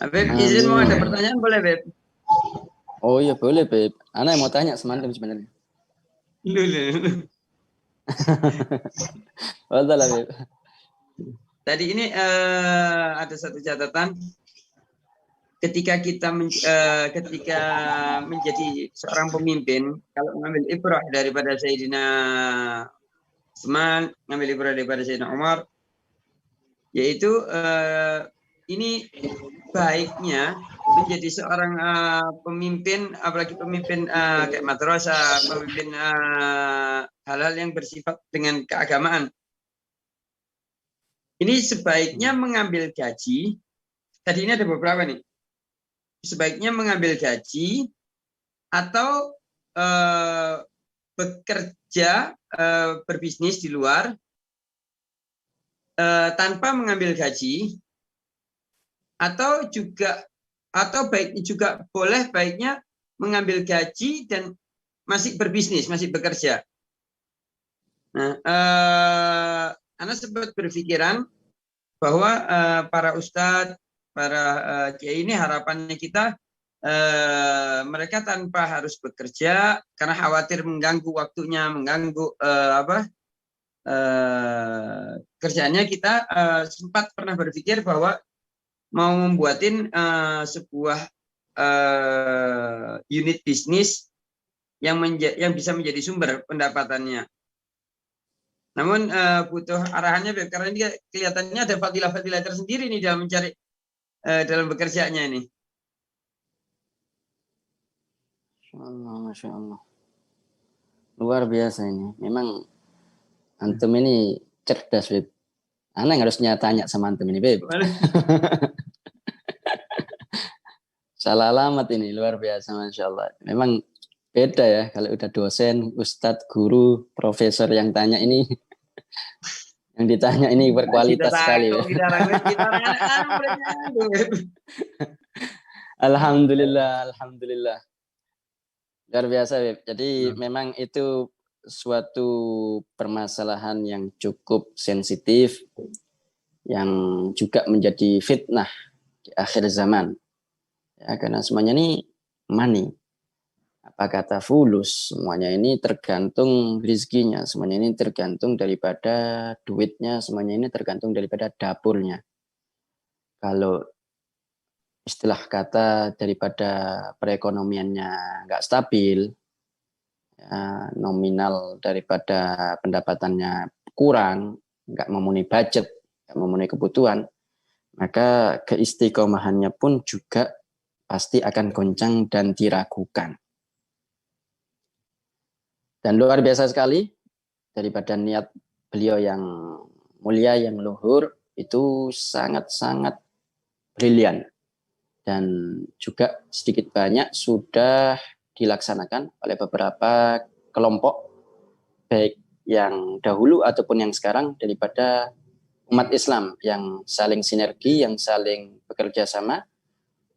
Beb, izin mau ada Amin. pertanyaan boleh, Beb? Oh iya boleh, Beb. Ana mau tanya semalam sebenarnya. Lulu. Betul lah, Beb. Tadi ini ada satu catatan ketika menjadi seorang pemimpin, kalau mengambil ibrah daripada Sayyidina Utsman, ngambil ibrah daripada Sayyidina Umar, yaitu ini baiknya menjadi seorang pemimpin, apalagi pemimpin kayak madrasah, pemimpin hal-hal yang bersifat dengan keagamaan. Ini sebaiknya mengambil gaji. Tadi ini ada beberapa nih. Sebaiknya mengambil gaji atau bekerja berbisnis di luar tanpa mengambil gaji, atau baiknya juga boleh baiknya mengambil gaji dan masih berbisnis, masih bekerja. Nah, Anda sempat berpikiran bahwa para ustadz, para kiai ini harapannya kita mereka tanpa harus bekerja karena khawatir mengganggu waktunya, mengganggu kerjaannya. Kita sempat pernah berpikir bahwa mau membuatin sebuah unit bisnis yang bisa menjadi sumber pendapatannya. Namun butuh arahannya, karena ini kelihatannya ada fadilah-fadilah tersendiri nih dalam mencari dalam bekerjanya ini. Masya Allah. Luar biasa ini. Memang antum ini cerdas, Beb. Ana yang harusnya tanya sama antum ini, Beb. Salah alamat ini, luar biasa, Masya Allah. Memang beda ya, kalau udah dosen, ustadz, guru, profesor yang tanya ini, yang ditanya ini berkualitas sekali. Alhamdulillah, Alhamdulillah. Luar biasa, Beb. Jadi memang itu suatu permasalahan yang cukup sensitif, yang juga menjadi fitnah di akhir zaman. Ya, karena semuanya ini money. Apa kata fulus, semuanya ini tergantung rizkinya, semuanya ini tergantung daripada duitnya, semuanya ini tergantung daripada dapurnya. Kalau istilah kata daripada perekonomiannya nggak stabil, ya, nominal daripada pendapatannya kurang, nggak memenuhi budget, nggak memenuhi kebutuhan, maka keistiqomahannya pun juga pasti akan goncang dan diragukan. Dan luar biasa sekali daripada niat beliau yang mulia, yang luhur, itu sangat-sangat brilian. Dan juga sedikit banyak sudah dilaksanakan oleh beberapa kelompok, baik yang dahulu ataupun yang sekarang, daripada umat Islam yang saling sinergi, yang saling bekerja sama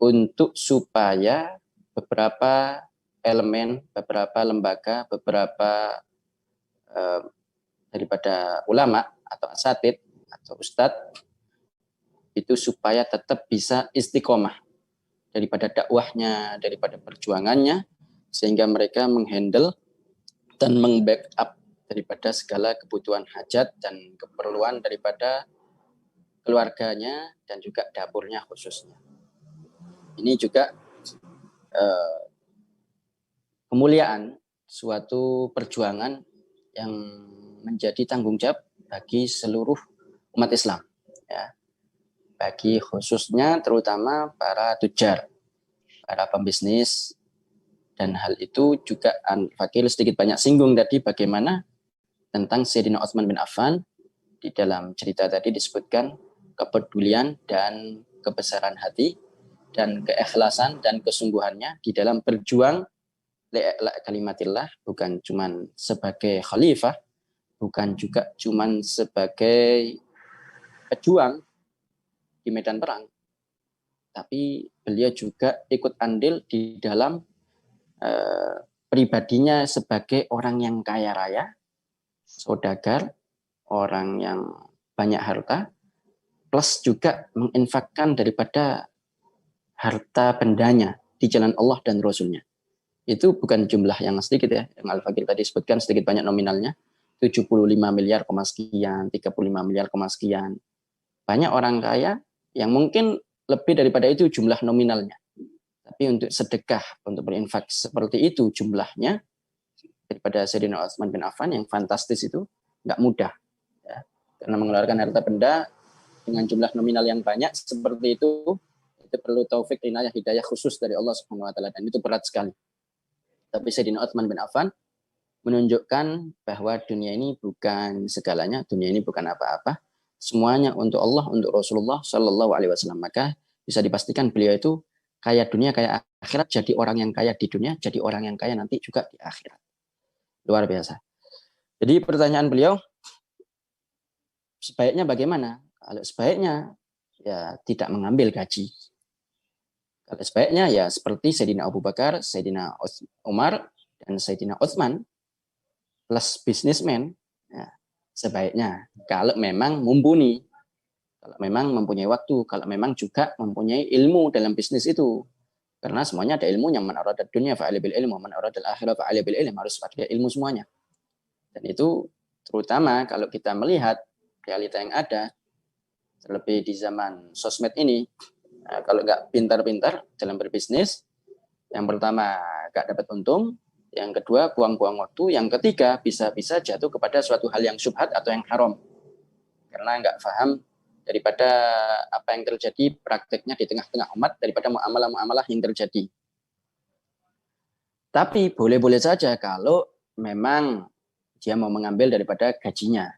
untuk supaya beberapa elemen, beberapa lembaga, beberapa daripada ulama atau asatid atau ustadz itu supaya tetap bisa istiqomah daripada dakwahnya, daripada perjuangannya, sehingga mereka menghandle dan meng-backup daripada segala kebutuhan hajat dan keperluan daripada keluarganya dan juga dapurnya khususnya. Ini juga kemuliaan suatu perjuangan yang menjadi tanggung jawab bagi seluruh umat Islam, ya, bagi khususnya terutama para tujar, para pembisnis. Dan hal itu juga Fakil sedikit banyak singgung tadi bagaimana tentang Sayyidina Utsman bin Affan. Di dalam cerita tadi disebutkan kepedulian dan kebesaran hati dan keikhlasan dan kesungguhannya di dalam berjuang kalimatillah, bukan cuma sebagai khalifah, bukan juga cuma sebagai pejuang di medan perang, tapi beliau juga ikut andil di dalam pribadinya sebagai orang yang kaya raya, saudagar, orang yang banyak harta, plus juga menginfakkan daripada harta bendanya di jalan Allah dan Rasulnya. Itu bukan jumlah yang sedikit ya, yang Al-Fakir tadi sebutkan sedikit banyak nominalnya, 75 miliar sekian, 35 miliar sekian. Banyak orang kaya yang mungkin lebih daripada itu jumlah nominalnya. Tapi untuk sedekah, untuk berinfak seperti itu jumlahnya, daripada Sayyidina Utsman bin Affan yang fantastis itu, nggak mudah. Ya. Karena mengeluarkan harta benda dengan jumlah nominal yang banyak seperti itu perlu taufik, inayah, hidayah khusus dari Allah Subhanahu wa taala, dan itu berat sekali. Tapi Sayyidina Utsman bin Affan menunjukkan bahwa dunia ini bukan segalanya, dunia ini bukan apa-apa, semuanya untuk Allah, untuk Rasulullah Shallallahu Alaihi Wasallam. Maka bisa dipastikan beliau itu kaya dunia, kaya akhirat. Jadi orang yang kaya di dunia, jadi orang yang kaya nanti juga di akhirat. Luar biasa. Jadi pertanyaan beliau, sebaiknya bagaimana? Kalau sebaiknya ya tidak mengambil gaji. Kalau sebaiknya ya seperti Sayyidina Abu Bakar, Sayyidina Umar, dan Sayyidina Utsman plus bisnismen, ya, sebaiknya kalau memang mumpuni, kalau memang mempunyai waktu, kalau memang juga mempunyai ilmu dalam bisnis itu. Karena semuanya ada ilmunya, man arada dunya fa'ala bil ilmu, man arada al-akhirah fa'ala bil ilm, harus pakai ilmu semuanya. Dan itu terutama kalau kita melihat realita yang ada, terlebih di zaman sosmed ini, nah, kalau nggak pintar-pintar dalam berbisnis, yang pertama nggak dapat untung, yang kedua buang-buang waktu, yang ketiga bisa-bisa jatuh kepada suatu hal yang syubhat atau yang haram karena nggak paham daripada apa yang terjadi prakteknya di tengah-tengah umat, daripada muamalah-muamalah yang terjadi. Tapi boleh-boleh saja kalau memang dia mau mengambil daripada gajinya,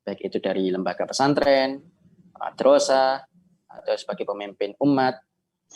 baik itu dari lembaga pesantren, madrasah, atau sebagai pemimpin umat,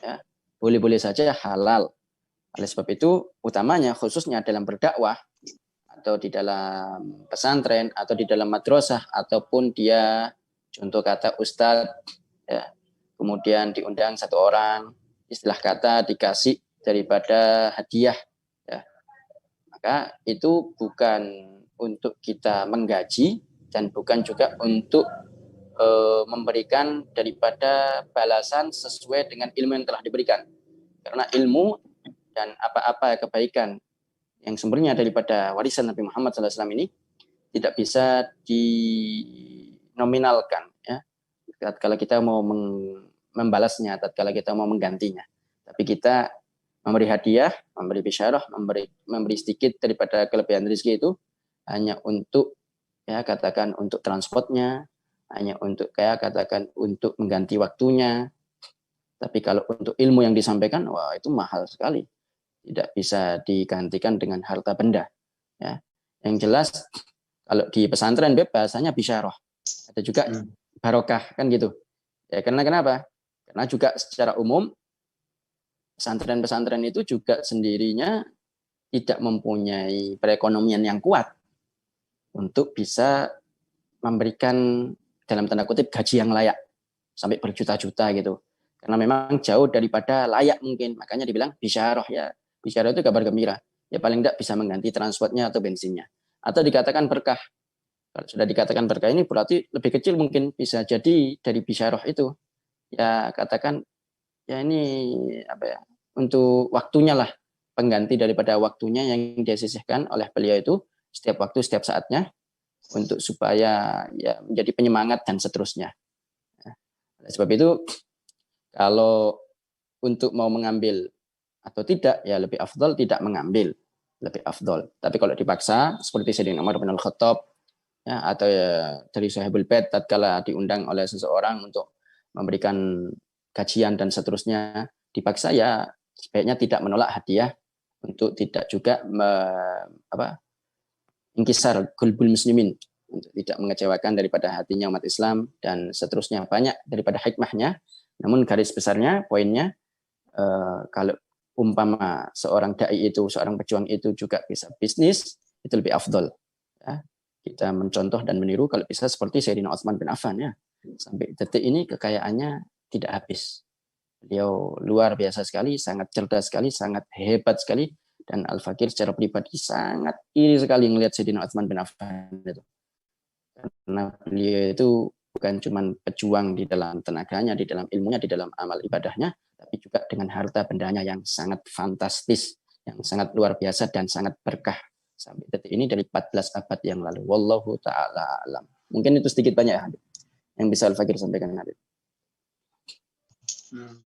ya, boleh-boleh saja halal. Oleh sebab itu, utamanya khususnya dalam berdakwah, atau di dalam pesantren, atau di dalam madrasah, ataupun dia contoh kata ustadz, ya, kemudian diundang satu orang, istilah kata dikasih daripada hadiah, ya, maka itu bukan untuk kita menggaji dan bukan juga untuk memberikan daripada balasan sesuai dengan ilmu yang telah diberikan. Karena ilmu dan apa-apa kebaikan yang sumbernya daripada warisan Nabi Muhammad SAW ini tidak bisa dinominalkan, ya, tatkala kita mau membalasnya, tatkala kita mau menggantinya. Tapi kita memberi hadiah, memberi bisyarah, memberi sedikit daripada kelebihan rezeki itu hanya untuk, ya, katakan untuk transportnya, hanya untuk kayak katakan untuk mengganti waktunya. Tapi kalau untuk ilmu yang disampaikan, wah itu mahal sekali, tidak bisa digantikan dengan harta benda. Ya, yang jelas kalau di pesantren bahasanya bisyarah, ada juga barokah kan gitu. Ya karena kenapa? Karena juga secara umum pesantren-pesantren itu juga sendirinya tidak mempunyai perekonomian yang kuat untuk bisa memberikan dalam tanda kutip gaji yang layak sampai berjuta-juta gitu. Karena memang jauh daripada layak mungkin, makanya dibilang bisyarah, ya. Bisyarah itu kabar gembira. Ya paling tidak bisa mengganti transportnya atau bensinnya. Atau dikatakan berkah. Kalau sudah dikatakan berkah ini berarti lebih kecil mungkin, bisa jadi dari bisyarah itu. Ya katakan ya ini apa ya, untuk waktunya lah, pengganti daripada waktunya yang dia sisihkan oleh beliau itu setiap waktu, setiap saatnya, untuk supaya ya menjadi penyemangat dan seterusnya. Nah, sebab itu kalau untuk mau mengambil atau tidak, ya lebih afdol tidak mengambil, lebih afdol. Tapi kalau dipaksa seperti Sayyidina Umar bin Al-Khattab, ya, atau ya dari Sahibul Bait tatkala diundang oleh seseorang untuk memberikan kajian dan seterusnya, dipaksa, ya sebaiknya tidak menolak hadiah untuk tidak juga ingkisar gulbul muslimin, untuk tidak mengecewakan daripada hatinya umat Islam dan seterusnya. Banyak daripada hikmahnya, namun garis besarnya, poinnya, kalau umpama seorang dai itu, seorang pejuang itu juga bisa bisnis, itu lebih afdol. Ya. Kita mencontoh dan meniru kalau bisa seperti Sayyidina Utsman bin Affan, ya. Sampai detik ini kekayaannya tidak habis. Beliau luar biasa sekali, sangat cerdas sekali, sangat hebat sekali. Dan Al-Fakir secara pribadi sangat iri sekali melihat Sayyidina Utsman bin Affan itu. Karena beliau itu bukan cuma pejuang di dalam tenaganya, di dalam ilmunya, di dalam amal ibadahnya, tapi juga dengan harta bendanya yang sangat fantastis, yang sangat luar biasa dan sangat berkah sampai detik ini dari 14 abad yang lalu. Wallahu taala alam. Mungkin itu sedikit banyak yang bisa Al-Fakir sampaikan. Hmm.